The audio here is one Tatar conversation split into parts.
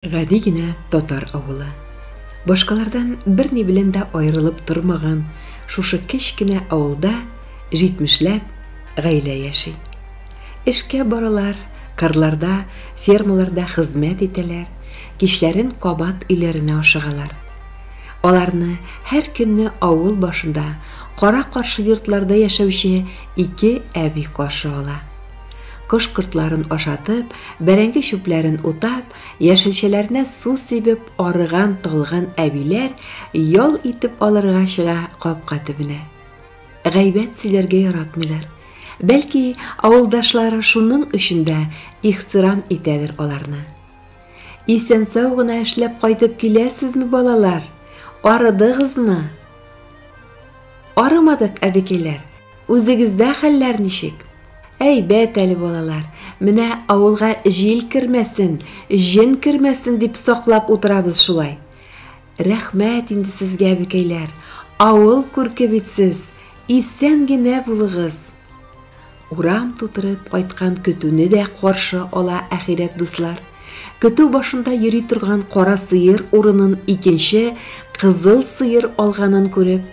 Гади генә татар авылы. Башкалардан берни белән дә аерылып тормаган шушы кечкенә авылда 70ләп гаилә яши. Эшкә баралар, кырларда, фермаларда хезмәт итәләр, кичләрен кабат өйләренә ашыгалар. Аларны һәр көнне авыл башында, кара-каршы йортларда яшәүче ике әби каршы ала. Кош-кортларын ашатып, бәрәңге чүпләрен утап, яшелчәләренә су сибеп арыган талган әбиләр ял итеп алырга чыга капка төбенә. Гайбәт сөйләргә яратмыйлар. Бәлки, авылдашлары шуның өчен дә ихтирам итәдер аларны. Исән-сау гына эшләп кайтып киләсезме, балалар? Арыдыгызмы? Арымадык, әбекәйләр. Үзегездә хәлләр ничек? Әйбәт әле, балалар, менә авылга җил кермәсен, җен кермәсен дип саклап утырабыз шулай. Рәхмәт инде сезгә, әбекәйләр. Авыл күрке бит сез, исән генә булыгыз. Урам тутырып кайткан көтүне дә каршы ала әхирәт дуслар. Көтү башында йөри торган кара сыер урынын икенче кызыл сыер алганын күреп,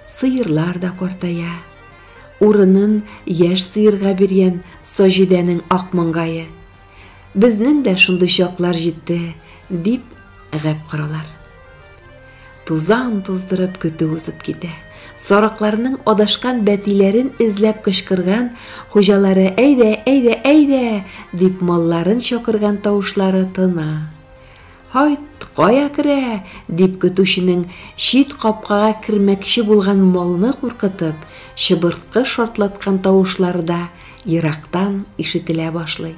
сыерлар да картая. Урынын яшь сыерга биргән Саҗидәнең ак маңгае. Безнең дә шундый чаклар җитте, дип гәп кыралар. Тузан туздырып көтү узып китә. Сарыкларның адашкан бәтиләрен эзләп кычкырган, хуҗалары әйдә, әйдә, әйдә дип малларын чакырган тавышлары тына. Хайт, кая керә дип көтүченең чит капкага кермәкче булган малны куркытып, чыбыркы шартлаткан тавышлары да ерактан ишетелә башлый.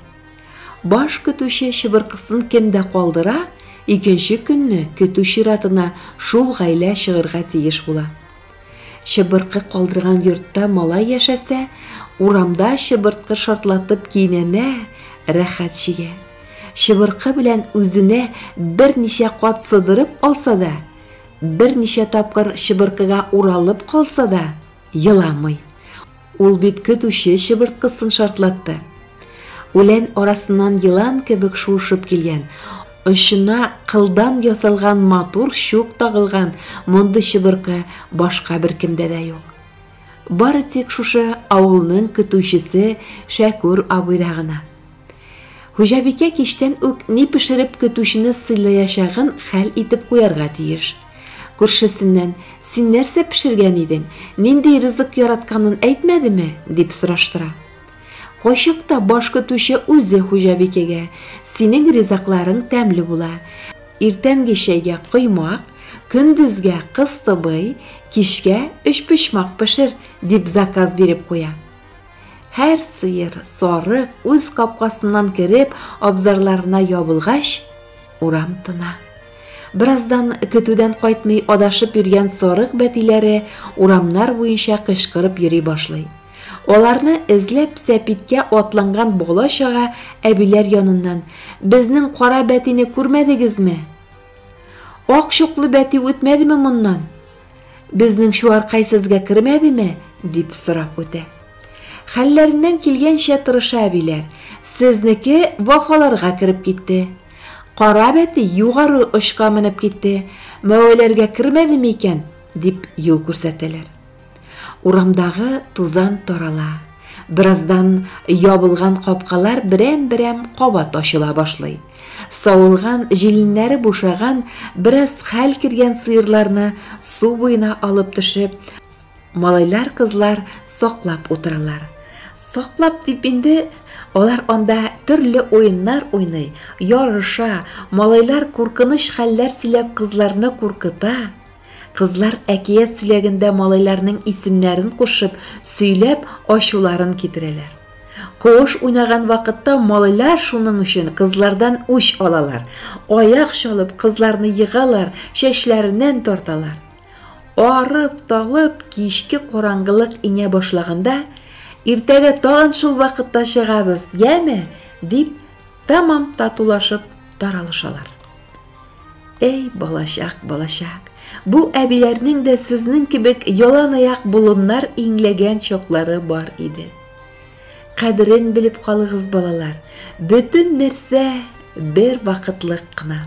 Баш көтүче чыбыркысын кемдә калдыра, икенче көнне көтү чиратына шул гаилә чыгырга тиеш була. Чыбыркы калдырган йортта малай яшәсә, урамда чыбыркы шартлатып киенә, рәхәт чигә. Чыбыркы белән үзенә берничә кат сыдырып алса да, берничә тапкыр чыбыркыга уралып калса да, йыламый. Ул бит көтүче чыбыркысын шартлатты. Үлән арасыннан йылан кебек шуышып килгән, очына кылдан ясалган матур чук тагылган мондый чыбыркы башка беркемдә дә юк. Бары тик шушы авылның көтүчесе Шәкүр абыйда гына. Хуҗабикә кичтән үк ни пешереп көтүчене сыйлаячагын хәл итеп куярга тиеш. Күршесеннән: "Син нәрсә пешергән идең? Нинди ризык яратканын әйтмәдеме?" дип сораштыра. Кайчакта баш көтүче үзе хуҗабикәгә: "Синең ризыкларың тәмле була. Иртәнге чәйгә кыймак, көндезгә кыстыбый, кичкә өч пишмак пешер" дип заказ биреп куя. Һәр сыер, сарык үз капкасыннан кереп, абзарларына ябылгач, урам тына. Бираздан көтүдән кайтмый адашып йөргән сарык бәтиләре урамнар буенча кычкырып йөри башлый. Аларны эзләп сәпиткә атланган бала-чага әбиләр яныннан: "Безнең кара бәтине күрмәдегезме? Ак чуклы бәти үтмәдеме моннан? Безнең шуаркай сезгә кермәдеме?" дип сорап үтә. Хәлләреннән килгәнчә тырыша әбиләр. Сезнеке вафаларга кереп китте. Кара бәти югары очка менеп китте. Мәүләргә кермәдеме икән? Дип юл күрсәтәләр. Урамдагы тузан тарала. Бираздан ябылган капкалар берәм-берәм кабат ачыла башлый. Савылган җиленнәре бушаган, бераз хәл кергән сыерларны су буена алып төшеп, малайлар, кызлар саклап утыралар. Саклап дип инде алар анда төрле уеннар уйный, ярыша, малайлар куркыныч хәлләр сөйләп кызларны куркыта. Кызлар әкият сөйләгәндә малайларның исемнәрен кушып, сөйләп ачуларын китерәләр. Кош уйнаган вакытта малайлар шуның өчен кызлардан үч алалар. Аяк чалып кызларны йыгалар, чәчләреннән тарталар. Арып-талып кичке караңгылык инә башлаганда, "Иртәгә тагын шул вакытта чыгабыз, яме?" дип тамам татулашып таралышалар. Эй, балачак, балачак, бу әбиләрнең дә сезнең кебек ялан аяк болыннар иңләгән чаклары бар иде. Кадерен белеп калыгыз, балалар. Бөтен нәрсә бер вакытлык кына.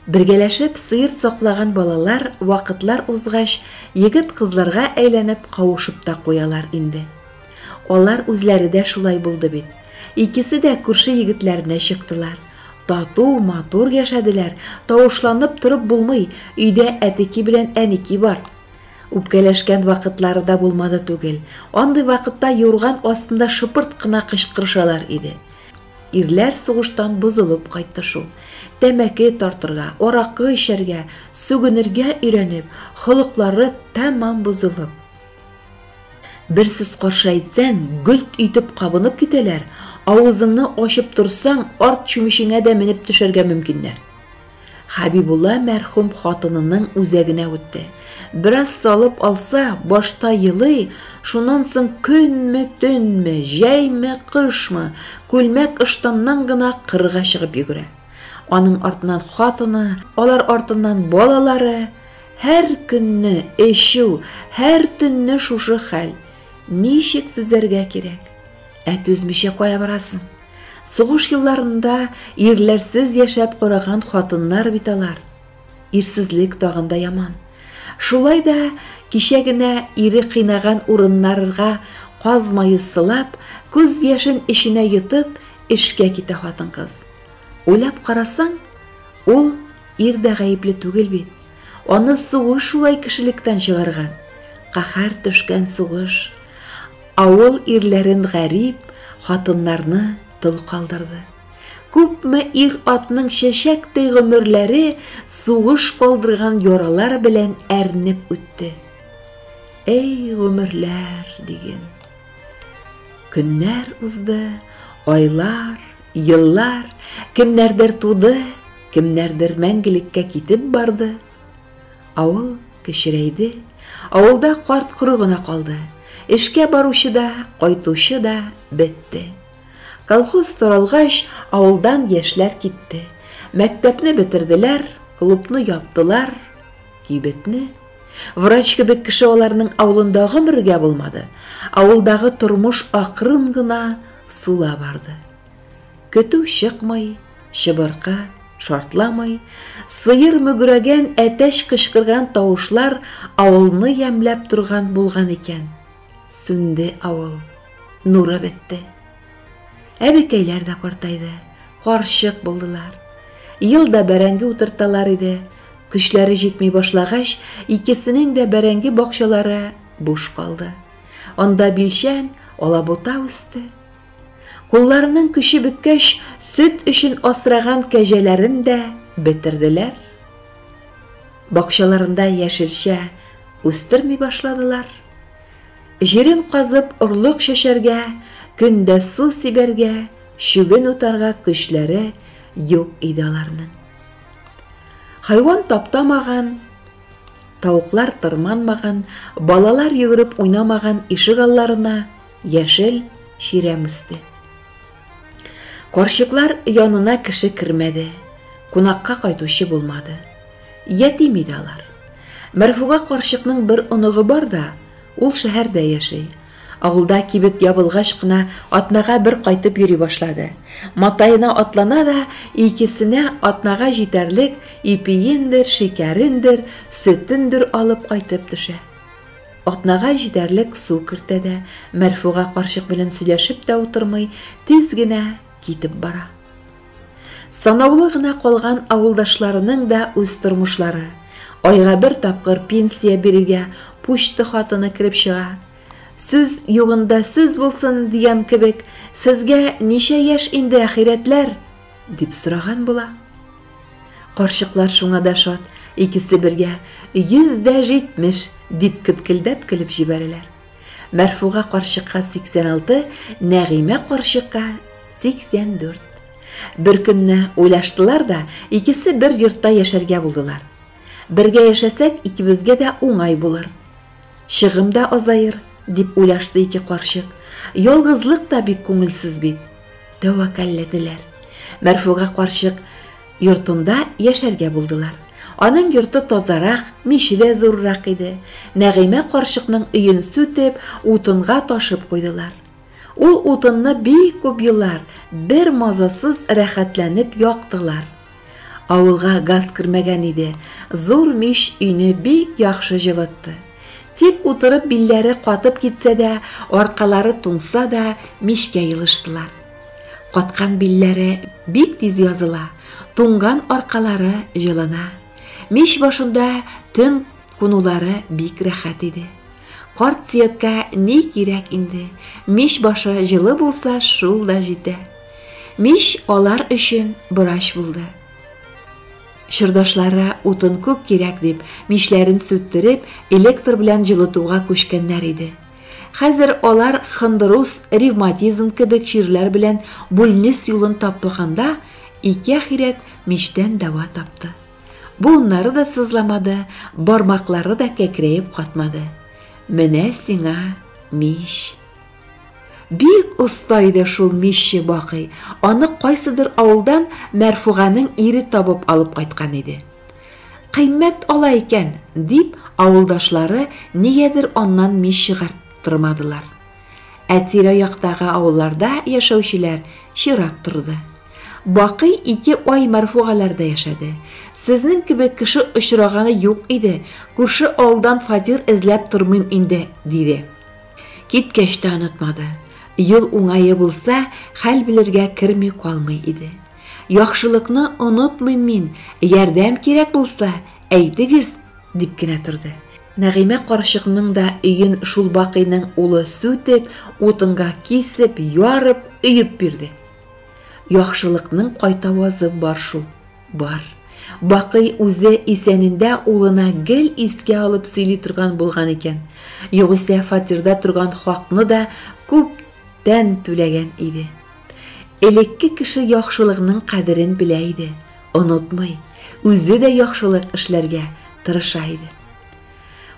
Бергәләшеп сыйыр саклаган балалар вакытлар узгач, егет кызларга әйләнеп кавышып та куялар инде. Алар үзләре дә шулай булды бит. Икесе дә күрше егетләренә чыктылар. Тату, матур яшәделәр. Тавышланып торып булмый, өйдә әтеки белән әники бар. Үпкәләшкән вакытлары да булмады түгел. Андый вакытта юрган астында шыпырт кына кычкырышалар иде. Ирләр сугыштан бозылып кайтты шул. Тәмәке тартырга, аракы эчәргә, сүгенергә өйрәнеп, холыклары тәмам бозылып. Бер сүз каршы әйтсәң, гөлт итеп кабынып китәләр. Авызыңны ачып торсаң, арт чүмешеңә дә менеп төшәргә мөмкиннәр. Хәбибулла мәрхүм хатынының үзәгенә үтте. Бераз салып алса, башта йылый, шуннан соң көнме, төнме, җәйме, кышмы, күлмәк ыштаннан гына кырга чыгып йөгерә. Аның артыннан хатыны, алар артыннан балалары, һәр көнне эчү, һәр төнне шушы хәл. Ничек түзәргә кирәк? Түзмичә кая барасың? Сугыш елларында ирләрсез яшәп караган хатыннар бит алар. Ирсезлек тагында яман. Шулай да кичә генә ире кыйнаган урыннарга казмайы сылап, күз яшен ишенә йотып, эшкә китә хатын-кыз. Уйлап карасаң, ул ир дә гаепле түгел бит. Аны сугыш шулай кешелектән чыгарган. Каһәр төшкән сугыш. Авыл ирләрен гарип, хатыннарны тол калдырды. Күпме ир атның чәчәктәй гомерләре сугыш калдырган яралар белән әрнеп үтте. Эй гомерләр диген. Көннәр узды, айлар, еллар, кемнәрдер туды, кемнәрдер мәңгелеккә китеп барды. Авыл кечерәйде, авылда карт коры гына калды. Эшкә баручы да, кайтучы да бетте. Колхоз таралгач, авылдан яшьләр китте. Мәктәпне бетерделәр, клубны яптылар, кибетне. Врач кебек кеше аларның авылында гомергә булмады. Авылдагы тормыш акрын гына сула барды. Көтү чыкмый, чыбыркы шартламый, сыйыр мөгрәгән, әтәч кычкырган тавышлар авылны ямлап турган булган икән. Сүнде авыл, нуры бетте. Әбекәйләр дә картайды, карчык булдылар. Елда бәрәңге утырталар иде. Көчләре җитми башлагач, икесенең дә бәрәңге бакчалары буш калды. Анда билчән, алабута үсте. Кулларының көче беткәч, сөт өчен асраган кәҗәләрен дә бетерделәр. Бакчаларында яшелчә үстерми башладылар. Җирен казып орлык чәчәргә, көндә су сибәргә, шүген утарга көчләре юк иде аларның. Хайван таптамаган, тавыклар тырманмаган, балалар йөгереп уйнамаган ишек алларына яшел ширәм үсте. Карчыклар янына кеше кермәде, кунакка кайтучы булмады. Ятим иде алар. Мәрфуга карчыкның бер оныгы бар да, ул шәһәрдә яши. Авылда кибет ябылгач кына атнага бер кайтып йөри башлады. Матайына атлана да, икесенә атнага җитәрлек ипиендер, шикәрендер, сөтендер алып кайтып төшә. Атнага җитәрлек су кертә дә, Мәрфуга карчык белән сөйләшеп тә утырмый, тиз генә китеп бара. Санаулы гына калган авылдашларының да үз тормышлары. Айга бер тапкыр пенсия бирергә почта хатыны кирип чыга. Сүз югында сүз булсын дигән кебек, сезгә ничә яшь инде ахирәтләр? Дип сораган була. Карчыклар шуңа да шат, икесе бергә 170 дип киткелдәп килеп җибәрәләр. Мәрфуга карчыкка 86, Нәгыймә карчыкка 84. Бер көнне уйлаштылар да, икесе бер йортта яшәргә булдылар. Бергә яшәсәк, икебезгә дә уңай булыр. Чыгым да азайыр, дип уйлашты ике карчык. Ялгызлык та бик күңелсез бит. Тәвәккәлләделәр. Мәрфуга карчык йортында яшәргә булдылар. Аның йорты тазарак, миче дә зуррак иде. Нәгыймә карчыкның өен сүтеп, утынга ташып куйдылар. Ул утынны бик күп еллар бер мазасыз рәхәтләнеп яктылар. Авылга газ кирмәгән иде. Зур мич өйне бик яхшы җылытты. Тик утырып билләре катып китсә дә, аркалары туңса да, мичкә йылыштылар. Каткан билләре бик тиз языла, туңган аркалары җылына. Мич башында төн кунулары бик рәхәт иде. Карт сөяккә ни кирәк инде? Мич башы җылы булса, шул да җитә. Мич алар өчен борач булды. Шырдашлары утын күп кирәк дип, мичләрен сүттереп, электр белән җылытуга күчкәннәр иде. Хәзер алар хындырус, ревматизм кебек җирләр белән бүлнес юлын таплаганда, ике ахирәт мичтән дәва тапты. Буыннары да сызламады, бармаклары да кәкрәеп катмады. Менә сиңа мич. Бик оста иде шул мичче Бакый. Аны кайсыдыр авылдан Мәрфуганың ире табып алып кайткан иде. Кыйммәт ала икән, дип авылдашлары нигәдер аннан мич чыгарттырмадылар. Тирә-яктагы авылларда яшәүчеләр чират торды. Бакый 2 ай Мәрфугаларда яшәде. Сезнең кебек кеше очраганы юк иде. Күрше алдан фатир эзләп тормыйм инде, диде. Киткәч тә онытмады. Ел уңайы булса, хәл белергә керми калмый иде. Яхшылыкны онытмыйм мин, ярдәм кирәк булса, әйтегез, дип кенә торды. Нәгыймә карчыкның да өен шул Бакыйның улы сүтеп, утынга кисеп, ярып, өйеп бирде. Яхшылыкның кайтавазы бар шул, бар. Бакый үзе исәнендә улына гел искә алып сөйли торган булган икән. Югыйсә фатирда торган хакны да күптән түләгән иде. Элекке кеше яхшылыгының кадерен белә иде, онытмый, үзе дә яхшылык эшләргә тырыша иде.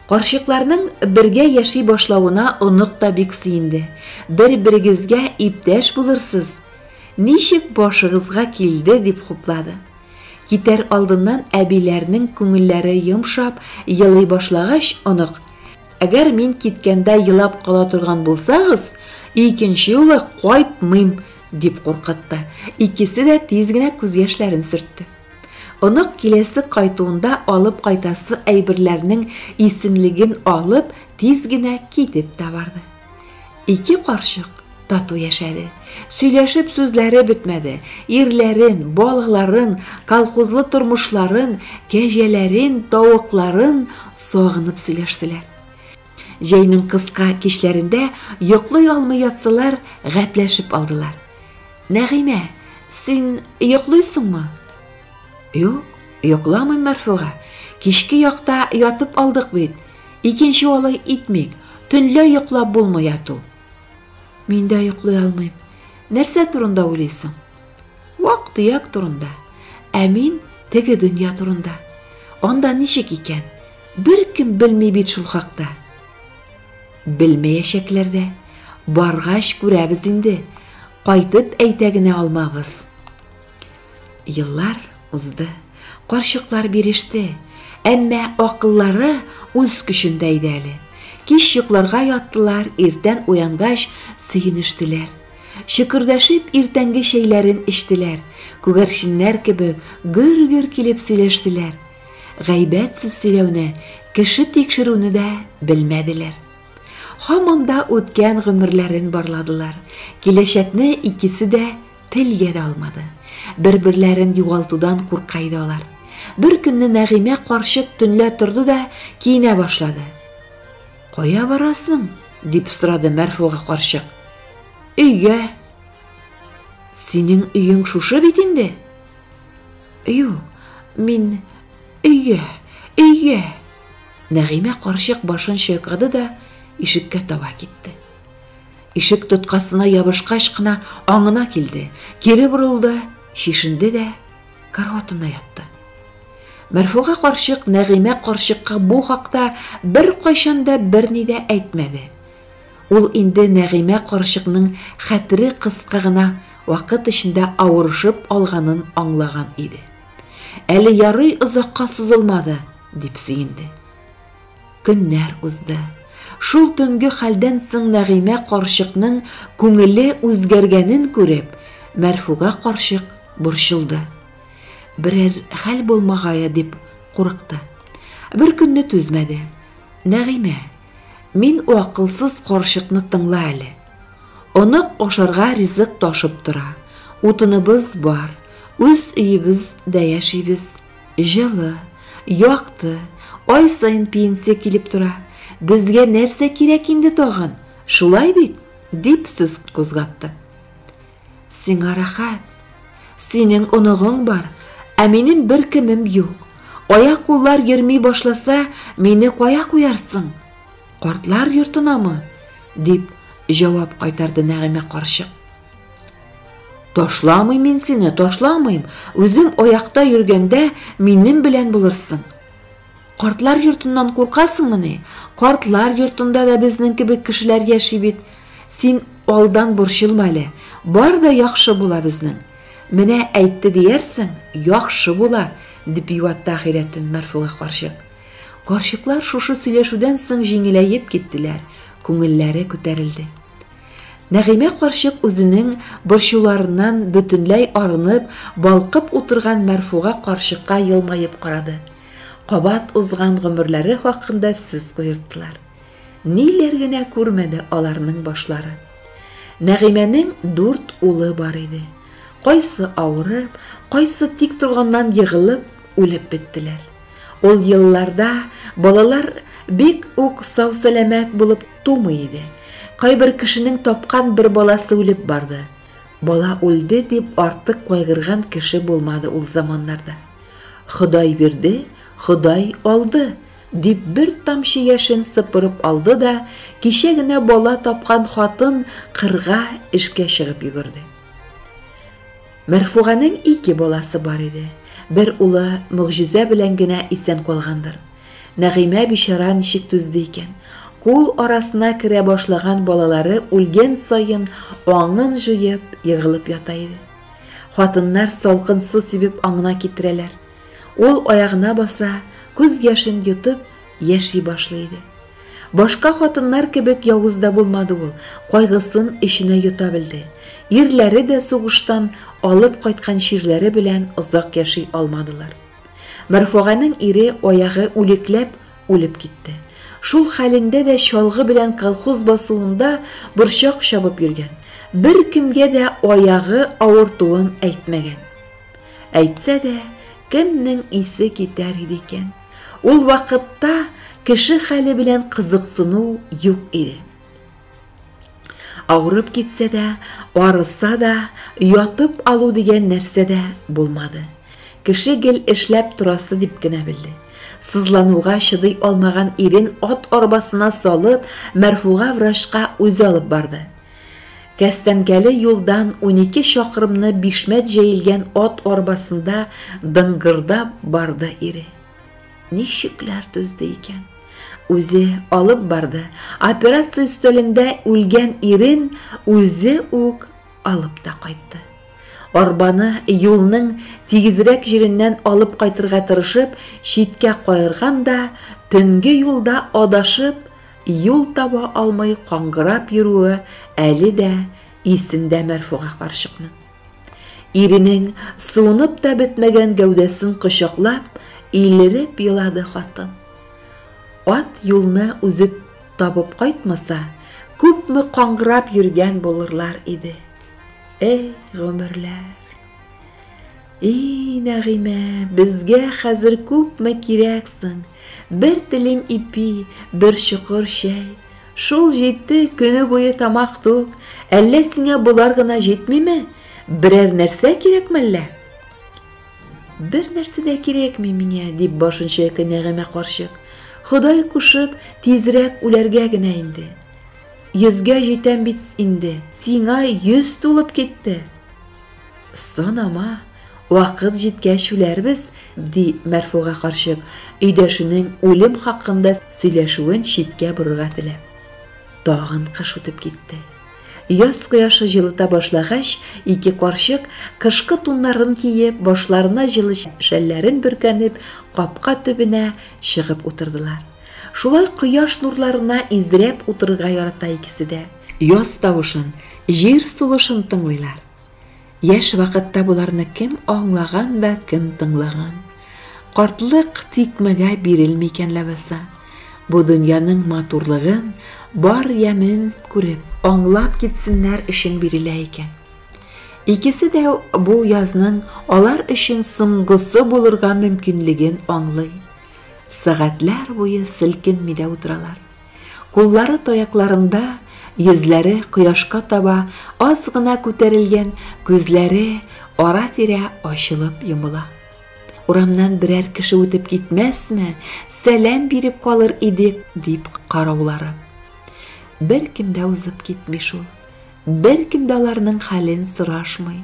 Карчыкларның бергә яши башлавына онык та бик сөенде. Бер-берегезгә иптәш булырсыз. Ничек башыгызга килде дип хуплады. Китәр алдыннан әбиләрнең күңелләре йомшап, елый башлагач онык. Әгәр мин киткәндә елап кала торган булсагыз, икенче юлы кайтмыйм, дип куркытты. Икесе дә тиз генә күз яшьләрен сөртте. Онык киләсе кайтуында алып кайтасы әйберләрнең исемлеген алып, тиз генә китеп тә барды. 2 карчык тату яшәде. Сөйләшеп сүзләре бетмәде. Ирләрен, балыкларын, колхозлы тормышларын, кәҗәләрен, тавыкларын сагынып сөйләштеләр. Җәйнең кыска кичләрендә йоклый алмый ятсалар, гәпләшеп алдылар. Нәгыймә, син йоклыйсыңмы? Юк, йокламыйм Мәрфуга. Кичке якта ятып алдык бит. Икенче алай итмик. Төнлә йоклап булмый яту. Мин дә йоклый алмыйм. Нәрсә турында уйлыйсың? Вак-төяк турында. Ә мин теге дөнья турында. Анда ничек икән? Бер кем белми бит шул хакта. Белмәячәкләр дә. Баргач күрәбез инде. Кайтып әйтә генә алмабыз. Еллар узды. Карчыклар биреште. Әмма акыллары үз көчендә иде әле. Кич йокларга яттылар, иртән уянгач сөенештеләр. Шөкердәшеп иртәнге шәйләрен эчтеләр. Күгәрченнәр кебек гөр-гөр килеп сөйләштеләр. Гайбәт сүз сөйләүне, кеше тикшерүне дә белмәделәр. Һаман да үткән гомерләрен барладылар. Киләчәкне икесе дә телгә дә алмады. Бер-берләрен югалтудан куркайдылар. Бер көнне Нәгыймә карчык төнлә торды да киенә башлады. Кая барасың? Дип сорады Мәрфуга карчык. Өйгә. Синең өең шушы бит инде? Юк, мин өйгә. Нәгыймә карчык башын чайкады да ишеккә таба китте. Ишек тоткасына ябышкач кына аңына килде. Кире бурылды, шишенде дә караватына ятты. Мәрфуга карчык Нәгыймә карчыкка бу хакта бер кайчан да берни дә әйтмәде. Ул инде Нәгыймә карчыкның хәтере кыска гына вакыт эчендә авырышып алганын аңлаган иде. Әле ярый озакка сузылмады, дип сөенде. Көннәр узды. Шул төнге хәлдән соң Нәгыймә карчыкның күңеле үзгәргәнен күреп, Мәрфуга карчык борчылды. Берәр хәл булмагая дип курыкты. Бер көнне түзмәде. Нәгыймә, мин акылсыз карчыкны тыңла әле. Онык ашарга ризык ташып тора. Утыныбыз бар. Үз өебездә яшибез. Жылы, якты, ай сайын пенсия килеп тора. Безгә нәрсә кирәк инде тагын? Шулай бит? Дип сүз кузгатты. Сиңа рәхәт. Синең оныгың бар, ә минем бер кемем юк. Аяк-куллар йөрми башласа, мине кая куярсың? Картлар йортынамы? Дип җавап кайтарды Нәгыймә карчык. Ташламыйм мин сине, ташламыйм. Үзем аякта йөргәндә минем белән булырсың. Картлар йортыннан куркасыңмыни? Картлар йортында да безнең кебек кешеләр яши бит. Син алдан борчылма әле. Бар да яхшы була безнең. Менә әйтте диярсең, яхшы була, дип юатты ахирәтен Мәрфуга карчык. Карчыклар шушы сөйләшүдән соң җиңеләеп киттеләр, күңелләре күтәрелде. Нәгыймә карчык үзенең борчуларыннан бөтенләй арынып, балкып утырган Мәрфуга карчыкка елмаеп карады. Кабат узган гомерләре хакында сүз куерттылар. Ниләр генә күрмәде аларның башлары. Нәгыймәнең 4 улы бар иде. Кайсы авырып, кайсы тик торганнан егылып, үлеп биттеләр. Ул елларда балалар бик үк сау-сәламәт булып тумый иде. Кайбер кешенең тапкан бер баласы үлеп барды. Бала үлде дип артык кайгырган кеше булмады ул заманнарда. Ходай бирде, Ходай алды дип бер тамчы яшен сыпырып алды да, кичә генә бала тапкан хатын кырга эшкә чыгып йөгерде. Мәрфуганың 2 баласы бар иде. Бер улы мөгъҗизә белән генә исән калгандыр. Нәгыймә бичара ничек түзде икән? Кул арасына керә башлаган балалары үлгән саен аңын җуеп, егылып ята иде. Хатыннар салкын су сибеп аңына китерәләр. Ул аягына баса, күз яшен йотып, яши башлый иде. Башка хатыннар кебек явыз да булмады ул, кайгысын эченә йота белде. Ирләре дә сугыштан алып кайткан ширләре белән озак яши алмадылар. Мәрфуганың ире аягы үлекләп үлеп китте. Шул хәлендә дә чалгы белән колхоз басуында борчак чабып йөргән. Бер кемгә дә аягы авыртуын әйтмәгән. Әйтсә дә, кемнең исе китәр иде икән? Ул вакытта кеше хәле белән кызыксыну юк иде. Авырып китсә дә, арыса да, ятып алу дигән нәрсә дә булмады. Кеше гел эшләп турасы дип кенә белде. Сызлануга чыдый алмаган ирен ат арбасына салып, Мәрфуга врачка үзе алып барды. Кәстәнгәле юлдан 12 чакрымны бишмәт җәелгән ат арбасында дыңгырдап барды ире. Ничекләр түзде икән? Үзе алып барды. Операция өстәлендә үлгән ирен үзе үк алып та кайтты. Арбаны юлның тигезрәк җиреннән алып кайтырга тырышып, читкә кайырган да, төнге юлда адашып, юл таба алмай каңгырап йөрүе әле дә исендә Мәрфуга карчыкның. Иренең суынып та бетмәгән гәүдәсен кочаклап, илереп елады хатын. Ат юлны үзе табып кайтмаса, күпме каңгырап йөргән булырлар иде. Эй, гомерләр! Эй, Нәгыймә, безгә хәзер күпме кирәксең? Бер телем ипи, бер чокыр чәй. Шул җитте, көне буе тамак тук. Әллә сиңа булар гына җитмиме? Берәр нәрсә кирәкме әллә? Бер нәрсә дә кирәкми миңа, дип башын чайкый Нәгыймә карчык. Ходай кушып, тизрәк үләргә генә инде. 100-гә җитәм бит инде. Сиңа 100 тулып китте. Санама, вакыт җиткәч үләрбез, ди Мәрфуга карчык, өйдәшенең үлем хакында сөйләшүен читкә борырга теләп. Тагын кыш үтеп китте. Яз кояшы җылыта башлагач, 2 карчык кышкы туннарын киеп, башларына җылы шәлләрен бөркәнеп, капка төбенә чыгып утырдылар. Шулай кояш нурларына изрәп утырырга ярата икесе дә. Яз тавышын, җир сулышын тыңлыйлар. Яшь вакытта буларны кем аңлаган да, кем тыңлаган. Картлык тикмәгә бирелми икән ләбаса. Бу дөньяның матурлыгын, бар ямен күреп, аңлап китсеннәр өчен бирелә икән. Икесе дә бу язның алар өчен соңгысы булырга мөмкинлеген аңлый. Сәгатьләр буе селкенми дә утыралар. Куллары таякларында, йөзләре кояшка таба аз гына күтәрелгән, күзләре ара-тирә ачылып йомыла. Урамнан берәр кеше үтеп китмәсме, сәлам биреп калыр идек дип караулары. Бер кем дә узып китми шул. Бер кем дә аларның хәлен сорашмый.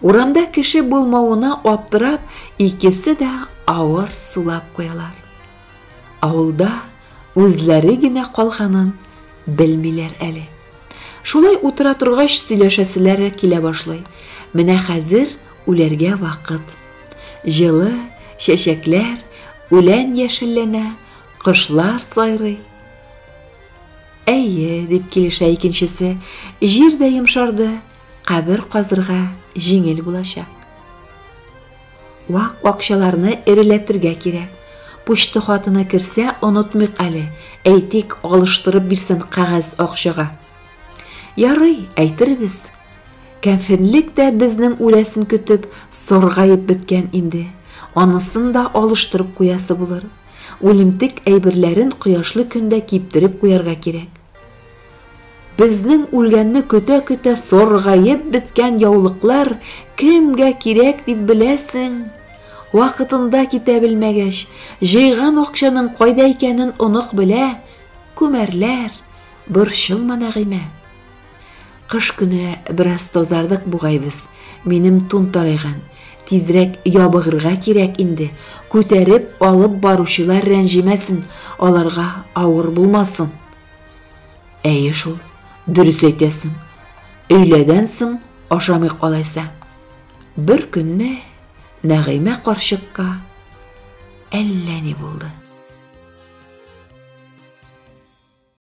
Урамда кеше булмавына аптырап, икесе дә авыр сулап куялар. Авылда үзләре генә калганын белмиләр әле. Шулай утыра торгач сөйләшәселәре килә башлый. Менә хәзер үләргә вакыт. Җылы чәчәкләр, үлән яшелләнә, кошлар сайрый. Әйе, дип килешә икенчесе, җир дә йомшарды, кабер казырга җиңел булачак. Вак акчаларны эреләтергә кирәк. Почта хатына керсә, онытмыйк әле, әйтик, алыштырып бирсен кәгазь акчага. Ярый, әйтербез. Кәмфенлек дә безнең үләсен көтеп, саргаеп беткән инде. Анысын да алыштырып куясы булыр. Үлемтек әйберләрен кояшлы көндә киптереп куярга кирәк. Безнең үлгәнне көтә-көтә саргаеп беткән яулыклар кемгә кирәк дип беләсең? Вакытында китә белмәгәч, җыйган акчаның кайда икәнен онык белә, күмәрләр, борчылма Нәгыймә. Кыш көне бераз тазардык бугайбыз. Минем тун тарайган. Тизрәк ябыгырга кирәк инде. Күтәреп алып баручылар рәнҗимәсен, аларга авыр булмасын. Әйе шул, дөрес әйтәсең. Өйләдән соң ашамый калайса. Бер көнне Нәгыймә карчыкка әллә ни булды.